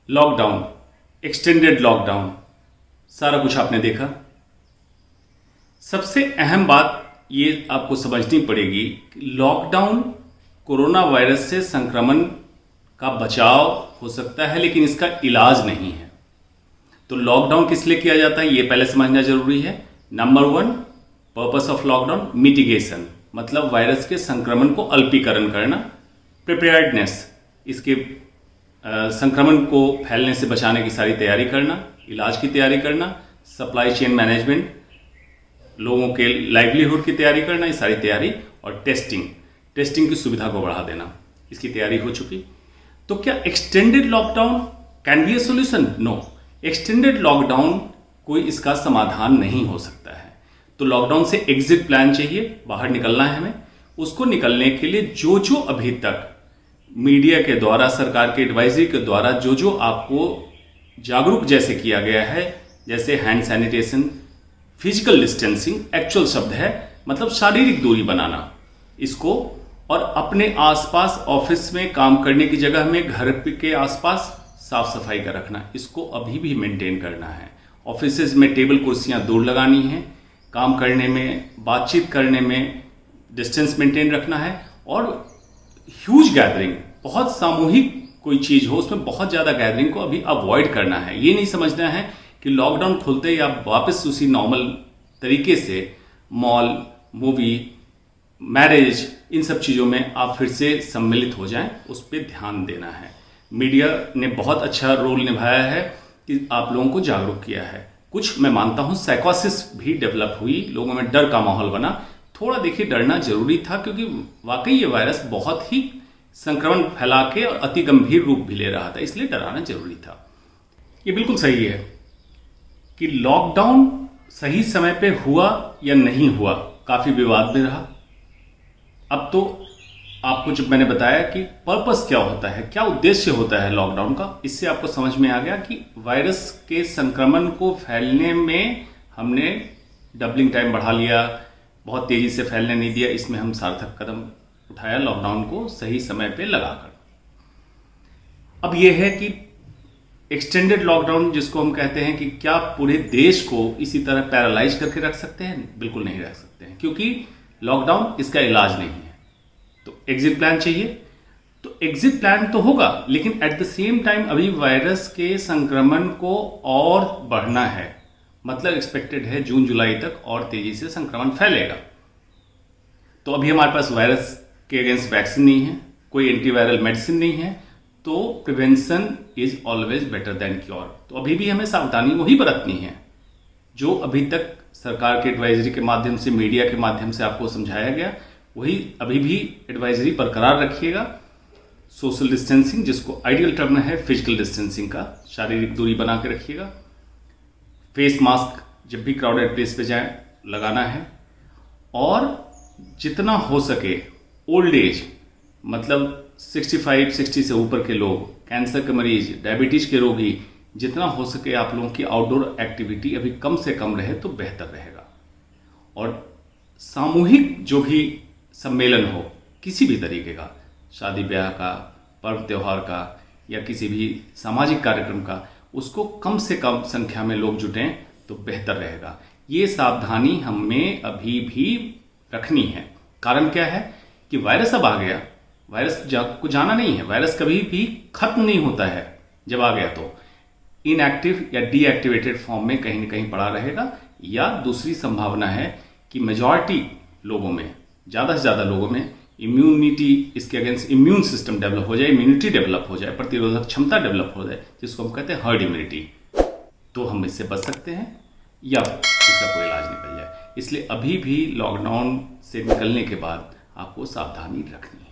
Lockdown, extended lockdown, सारा कुछ आपने देखा। सबसे अहम बात ये आपको समझनी पड़ेगी कि लॉकडाउन कोरोना वायरस से संक्रमण का बचाव हो सकता है, लेकिन इसका इलाज नहीं है। तो लॉकडाउन किस लिए किया जाता है ये पहले समझना जरूरी है। Number 1, purpose of lockdown mitigation, मतलब वायरस के संक्रमण को अल्पीकरण करना। प्रिपेयर्डनेस, इसके संक्रमण को फैलने से बचाने की सारी तैयारी करना, इलाज की तैयारी करना, सप्लाई चेन मैनेजमेंट, लोगों के लाइवलीहुड की तैयारी करना, ये सारी तैयारी। और टेस्टिंग की सुविधा को बढ़ा देना, इसकी तैयारी हो चुकी। तो क्या extended lockdown can be a solution? No, extended lockdown कोई इसका समाधान नहीं हो सकता है। तो लॉकडाउन से एग्जिट प्लान चाहिए, बाहर निकलना है हमें। उसको निकलने के लिए जो अभी तक मीडिया के द्वारा, सरकार के एडवाइजरी के द्वारा जो आपको जागरूक जैसे किया गया है, जैसे hand sanitation, physical distancing, actual शब्द है मतलब शारीरिक दूरी बनाना इसको, और अपने आसपास ऑफिस में, काम करने की जगह में, घर के आसपास साफ सफाई का रखना, इसको अभी भी मेंटेन करना है। ऑफिसेज में टेबल कुर्सियां दूर लगानी है, काम करने में, बातचीत करने में डिस्टेंस मेंटेन रखना है। और ह्यूज गैदरिंग, बहुत सामूहिक कोई चीज हो उसमें बहुत ज्यादा गैदरिंग को अभी अवॉइड करना है। ये नहीं समझना है कि लॉकडाउन खुलते ही आप वापस उसी नॉर्मल तरीके से मॉल, मूवी, मैरिज, इन सब चीजों में आप फिर से सम्मिलित हो जाएं, उस पर ध्यान देना है। मीडिया ने बहुत अच्छा रोल निभाया है कि आप लोगों को जागरूक किया है। कुछ मैं मानता हूं साइकोसिस भी डेवलप हुई, लोगों में डर का माहौल बना। थोड़ा देखिए डरना जरूरी था, क्योंकि वाकई ये वायरस बहुत ही संक्रमण फैला के और अति गंभीर रूप भी ले रहा था, इसलिए डराना जरूरी था। ये बिल्कुल सही है कि लॉकडाउन सही समय पे हुआ या नहीं हुआ, काफी विवाद में रहा। अब तो आपको जब मैंने बताया कि पर्पस क्या होता है, क्या उद्देश्य होता है लॉकडाउन का, इससे आपको समझ में आ गया कि वायरस के संक्रमण को फैलने में हमने डबलिंग टाइम बढ़ा लिया, बहुत तेजी से फैलने नहीं दिया। इसमें हम सार्थक कदम उठाया लॉकडाउन को सही समय पे लगाकर। अब यह है कि एक्सटेंडेड लॉकडाउन जिसको हम कहते हैं, कि क्या पूरे देश को इसी तरह पैरालाइज करके रख सकते हैं? बिल्कुल नहीं रख सकते हैं, क्योंकि लॉकडाउन इसका इलाज नहीं है। तो एग्जिट प्लान चाहिए, तो एग्जिट प्लान तो होगा, लेकिन एट द सेम टाइम अभी वायरस के संक्रमण को और बढ़ना है। मतलब एक्सपेक्टेड है जून जुलाई तक और तेजी से संक्रमण फैलेगा। तो अभी हमारे पास वायरस के अगेंस्ट वैक्सीन नहीं है, कोई एंटीवायरल मेडिसिन नहीं है, तो prevention is always better than cure. तो अभी भी हमें सावधानी वही बरतनी है जो अभी तक सरकार के एडवाइजरी के माध्यम से, मीडिया के माध्यम से आपको समझाया गया, वही अभी भी एडवाइजरी बरकरार रखिएगा। सोशल डिस्टेंसिंग, जिसको आइडियल टर्म है फिजिकल डिस्टेंसिंग का, शारीरिक दूरी बना के रखिएगा। फेस मास्क जब भी क्राउडेड प्लेस पे जाएं लगाना है। और जितना हो सके ओल्ड एज, मतलब 65-60 से ऊपर के लोग, कैंसर के मरीज, डायबिटीज के रोगी, जितना हो सके आप लोगों की आउटडोर एक्टिविटी अभी कम से कम रहे तो बेहतर रहेगा। और सामूहिक जो भी सम्मेलन हो किसी भी तरीके का, शादी ब्याह का, पर्व त्योहार का, या किसी भी सामाजिक कार्यक्रम का, उसको कम से कम संख्या में लोग जुटें तो बेहतर रहेगा। ये सावधानी हमें अभी भी रखनी है। कारण क्या है कि वायरस अब आ गया, वायरस को जाना नहीं है, वायरस कभी भी खत्म नहीं होता है। जब आ गया तो इनएक्टिव या डीएक्टिवेटेड फॉर्म में कहीं ना कहीं पड़ा रहेगा, या दूसरी संभावना है कि मेजॉरिटी लोगों में, ज्यादा से ज्यादा लोगों में इम्यूनिटी, इसके अगेंस्ट इम्यून सिस्टम डेवलप हो जाए, इम्यूनिटी डेवलप हो जाए, प्रतिरोधक क्षमता डेवलप हो जाए, जिसको हम कहते हैं हर्ड इम्यूनिटी। तो हम इससे बच सकते हैं या इसका कोई इलाज निकल जाए। इसलिए अभी भी लॉकडाउन से निकलने के बाद आपको सावधानी रखनी है।